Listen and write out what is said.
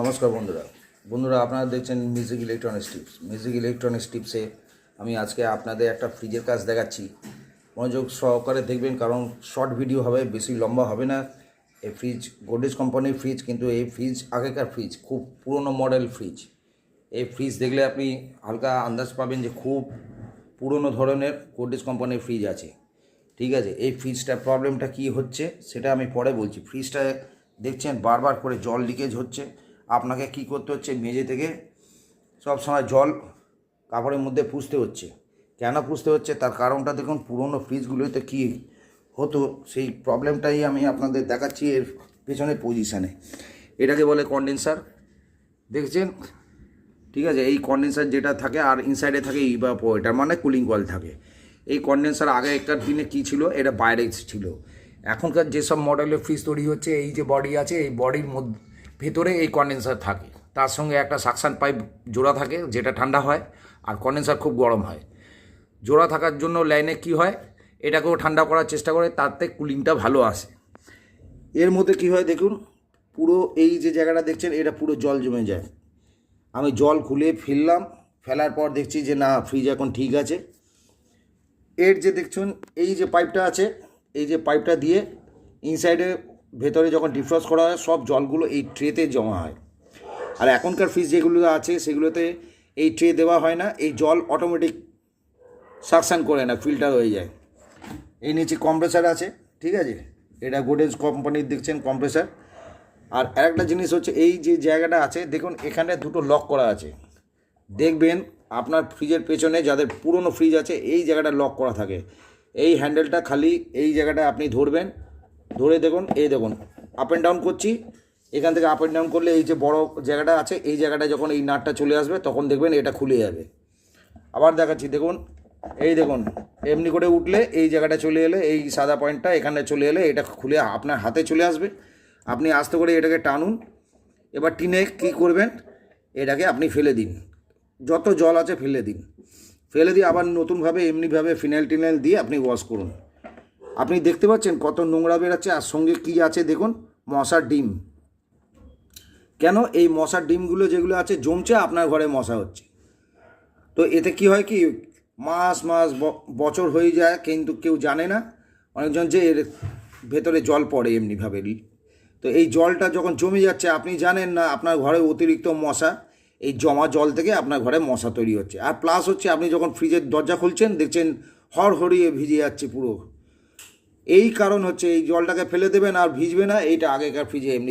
নমস্কার বন্ধুরা বন্ধুরা আপনারা দেখছেন music electronics tips. Music electronics টিপসে আমি আজকে আপনাদের একটা ফ্রিজের কাজ দেখাচ্ছি। মনোযোগ সহকারে দেখবেন, কারণ শর্ট ভিডিও হবে, বেশি লম্বা হবে না। এই ফ্রিজ গোদরেজ কোম্পানির ফ্রিজ, কিন্তু এই ফ্রিজ আগেকার ফ্রিজ, খুব পুরনো মডেল ফ্রিজ। এই ফ্রিজ দেখলে আপনি হালকা আন্দাজ পাবেন যে খুব পুরনো ধরনের গোদরেজ কোম্পানির ফ্রিজ আছে। ঠিক আছে, এই ফ্রিজটার প্রবলেমটা কী হচ্ছে সেটা আমি পরে বলছি। ফ্রিজটা দেখছেন বারবার করে জল লিকেজ হচ্ছে। আপনাকে কি করতে হচ্ছে, মেঝে থেকে সব সময় জল কাপড়ের মধ্যে পুষতে হচ্ছে। কেন পুষতে হচ্ছে তার কারণটা দেখুন। পুরনো ফ্রিজগুলোতে কী হতো সেই প্রবলেমটাই আমি আপনাদের দেখাচ্ছি। এর পেছনে পজিশানে এটাকে বলে কন্ডেন্সার, দেখছেন? ঠিক আছে, এই কন্ডেন্সার যেটা থাকে আর ইনসাইডে থাকে ইভাপোরেটর, মানে কুলিং কয়েল থাকে। এই কন্ডেন্সার আগেকার দিনে কী ছিল, এটা বাইরে ছিল। এখনকার যেসব মডেলের ফ্রিজ তৈরি হচ্ছে, এই যে বডি আছে, এই বডির মধ্যে ভেতরে এই কন্ডেন্সার থাকে, তার সঙ্গে একটা সাকশন পাইপ জোড়া থাকে যেটা ঠান্ডা হয়, আর কন্ডেন্সার খুব গরম হয়। জোড়া থাকার জন্য লাইনে কি হয়, এটাকেও ঠান্ডা করার চেষ্টা করে, তাতে কুলিংটা ভালো আসে। এর মধ্যে কি হয় দেখুন, পুরো এই যে জায়গাটা দেখছেন এটা পুরো জল জমে যায়। আমি জল খুলে ফেলার পর দেখছি যে না, ফ্রিজ এখন ঠিক আছে। এর যে দেখছেন এই যে পাইপটা আছে, এই যে পাইপটা দিয়ে ইনসাইডে ভেতরে যখন ডিফ্রস্ট করা হয়, সব জলগুলো এই ট্রেতে জমা হয়। আর এখনকার ফ্রিজ যেগুলো আছে সেগুলোতে এই ট্রে দেওয়া হয় না, এই জল অটোমেটিক সাকশান করে না, ফিল্টার হয়ে যায়। এই নিচে কম্প্রেসার আছে, ঠিক আছে, এটা গোদরেজ কোম্পানির দেখছেন কম্প্রেসার। আর আরেকটা জিনিস হচ্ছে, এই যে জায়গাটা আছে দেখুন, এখানে দুটো লক করা আছে। দেখবেন আপনার ফ্রিজের পেছনে যাদের পুরনো ফ্রিজ আছে, এই জায়গাটা লক করা থাকে। এই হ্যান্ডেলটা খালি এই জায়গাটা আপনি ধরবেন, ধরে দেখুন, এই দেখুন আপ অ্যান্ড ডাউন করছি, এখান থেকে আপ অ্যান্ড ডাউন করলে এই যে বড় জায়গাটা আছে, এই জায়গাটা যখন এই নাটটা চলে আসবে তখন দেখবেন এটা খুলে যাবে। আবার দেখাচ্ছি, দেখুন, এই দেখুন এমনি করে উঠলে এই জায়গাটা চলে এলে, এই সাদা পয়েন্টটা এখানে চলে এলে এটা খুলে আপনার হাতে চলে আসবে। আপনি আস্তে করে এটাকে টানুন। এবার টিনে কী করবেন, এটাকে আপনি ফেলে দিন, যত জল আছে ফেলে দিয়ে আবার নতুনভাবে এমনিভাবে ফিনাইল টিনাইল দিয়ে আপনি ওয়াশ করুন। আপনি দেখতে পাচ্ছেন কত নোংরা বেরাচ্ছে, আর সঙ্গে কী আছে দেখুন, মশার ডিম। কেন এই মশার ডিমগুলো যেগুলো আছে জমছে, আপনার ঘরে মশা হচ্ছে। তো এতে কি হয়, কি মাস বছর হয়ে যায়, কিন্তু কেউ জানে না অনেকজন যে এর ভেতরে জল পড়ে এমনিভাবে। তো এই জলটা যখন জমে যাচ্ছে, আপনি জানেন না আপনার ঘরে অতিরিক্ত মশা, এই জমা জল থেকে আপনার ঘরে মশা তৈরি হচ্ছে। আর প্লাস হচ্ছে, আপনি যখন ফ্রিজের দরজা খুলছেন দেখছেন হড়হড়িয়ে ভিজে যাচ্ছে পুরো। এই কারণ হচ্ছে, এই জলটাকে ফেলে দেবেন আর ভিজবে না, এইটা আগেকার ফ্রিজে এমনি